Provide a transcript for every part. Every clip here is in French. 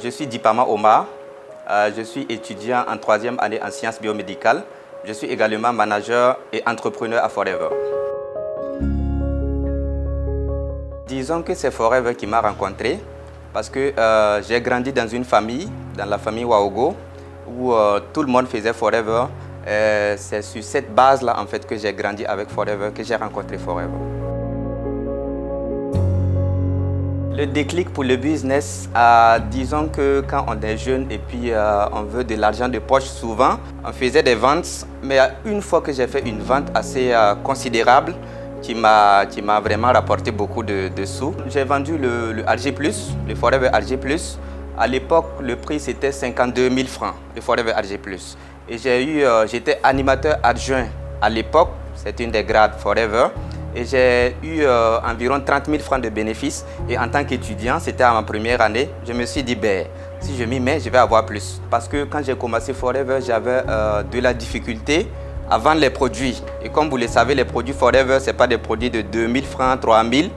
Je suis Dipama Omar, je suis étudiant en 3e année en sciences biomédicales. Je suis également manager et entrepreneur à Forever. Disons que c'est Forever qui m'a rencontré parce que j'ai grandi dans une famille, dans la famille Waogo, où tout le monde faisait Forever. C'est sur cette base-là en fait que j'ai grandi avec Forever, que j'ai rencontré Forever. Le déclic pour le business, disons que quand on est jeune et puis on veut de l'argent de poche, souvent on faisait des ventes, mais une fois que j'ai fait une vente assez considérable qui m'a vraiment rapporté beaucoup de sous, j'ai vendu le RG+, le Forever RG+. À l'époque, le prix c'était 52 000 francs, le Forever RG+. Et j'étais animateur adjoint à l'époque, c'était une des grades Forever. Et j'ai eu environ 30 000 francs de bénéfices. Et en tant qu'étudiant, c'était à ma première année, je me suis dit, ben, si je m'y mets, je vais avoir plus. Parce que quand j'ai commencé Forever, j'avais de la difficulté à vendre les produits. Et comme vous le savez, les produits Forever, ce n'est pas des produits de 2 000 francs, 3 000.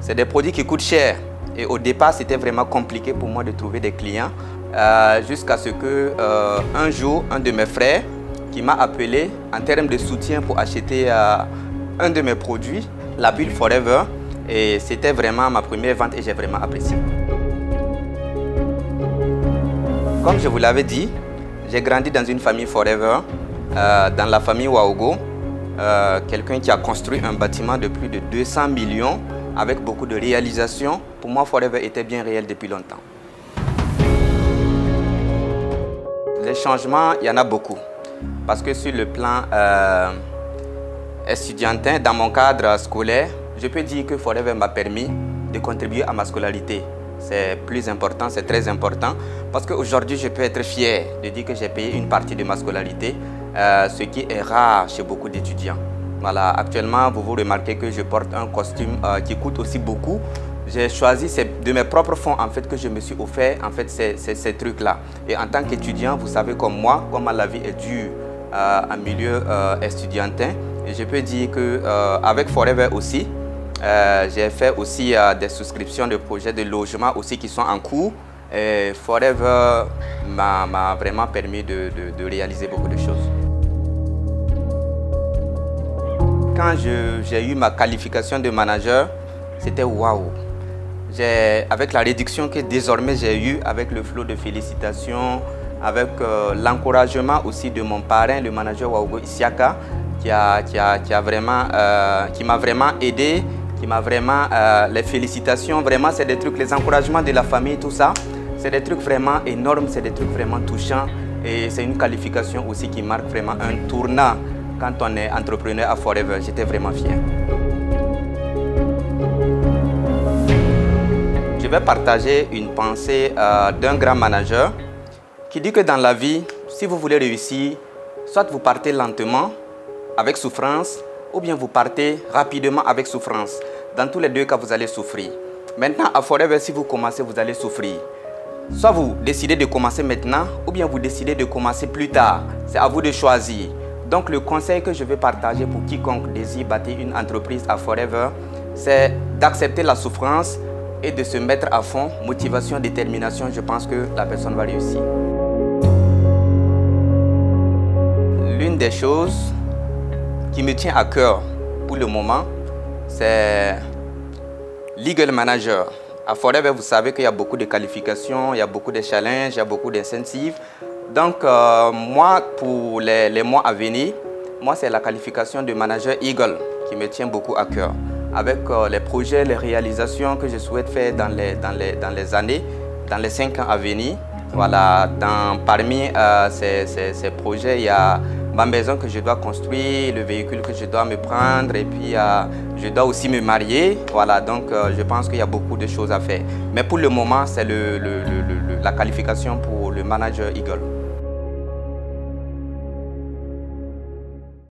C'est des produits qui coûtent cher. Et au départ, c'était vraiment compliqué pour moi de trouver des clients. Jusqu'à ce que un jour, un de mes frères qui m'a appelé en termes de soutien pour acheter un de mes produits, la bulle Forever, et c'était vraiment ma première vente et j'ai vraiment apprécié. Comme je vous l'avais dit, j'ai grandi dans une famille Forever, dans la famille Waogo, quelqu'un qui a construit un bâtiment de plus de 200 millions avec beaucoup de réalisations. Pour moi, Forever était bien réel depuis longtemps. Les changements, il y en a beaucoup, parce que sur le plan estudiantin, dans mon cadre scolaire, je peux dire que Forever m'a permis de contribuer à ma scolarité. C'est plus important, c'est très important, parce qu'aujourd'hui, je peux être fier de dire que j'ai payé une partie de ma scolarité, ce qui est rare chez beaucoup d'étudiants. Voilà, actuellement, vous remarquez que je porte un costume qui coûte aussi beaucoup. J'ai choisi de mes propres fonds en fait, que je me suis offert en fait, ces trucs-là. Et en tant qu'étudiant, vous savez comme moi, comment la vie est dure en milieu estudiantin. Et je peux dire qu'avec Forever aussi, j'ai fait aussi des souscriptions de projets de logement aussi qui sont en cours. Et Forever m'a vraiment permis de réaliser beaucoup de choses. Quand j'ai eu ma qualification de manager, c'était waouh! Avec la réduction que désormais j'ai eue, avec le flot de félicitations, avec l'encouragement aussi de mon parrain, le manager Waogo Isiaka, qui m'a vraiment aidé, qui m'a vraiment les félicitations, vraiment c'est des trucs, les encouragements de la famille, tout ça, c'est des trucs vraiment énormes, c'est des trucs vraiment touchants et c'est une qualification aussi qui marque vraiment un tournant quand on est entrepreneur à Forever. J'étais vraiment fier. Je vais partager une pensée d'un grand manager qui dit que dans la vie, si vous voulez réussir, soit vous partez lentement, avec souffrance, ou bien vous partez rapidement avec souffrance. Dans tous les deux cas, vous allez souffrir. Maintenant, à Forever, si vous commencez, vous allez souffrir. Soit vous décidez de commencer maintenant, ou bien vous décidez de commencer plus tard. C'est à vous de choisir. Donc, le conseil que je vais partager pour quiconque désire bâtir une entreprise à Forever, c'est d'accepter la souffrance et de se mettre à fond. Motivation, détermination, je pense que la personne va réussir. L'une des choses qui me tient à cœur pour le moment, c'est Legal Manager. À Forever, vous savez qu'il y a beaucoup de qualifications, il y a beaucoup de challenges, il y a beaucoup d'incentives. Donc, moi, pour les mois à venir, moi, c'est la qualification de Manager Eagle qui me tient beaucoup à cœur. Avec les projets, les réalisations que je souhaite faire dans les années, dans les 5 ans à venir. Voilà, parmi ces projets, il y a ma maison que je dois construire, le véhicule que je dois me prendre et puis je dois aussi me marier. Voilà, donc je pense qu'il y a beaucoup de choses à faire. Mais pour le moment, c'est la qualification pour le Manager Eagle.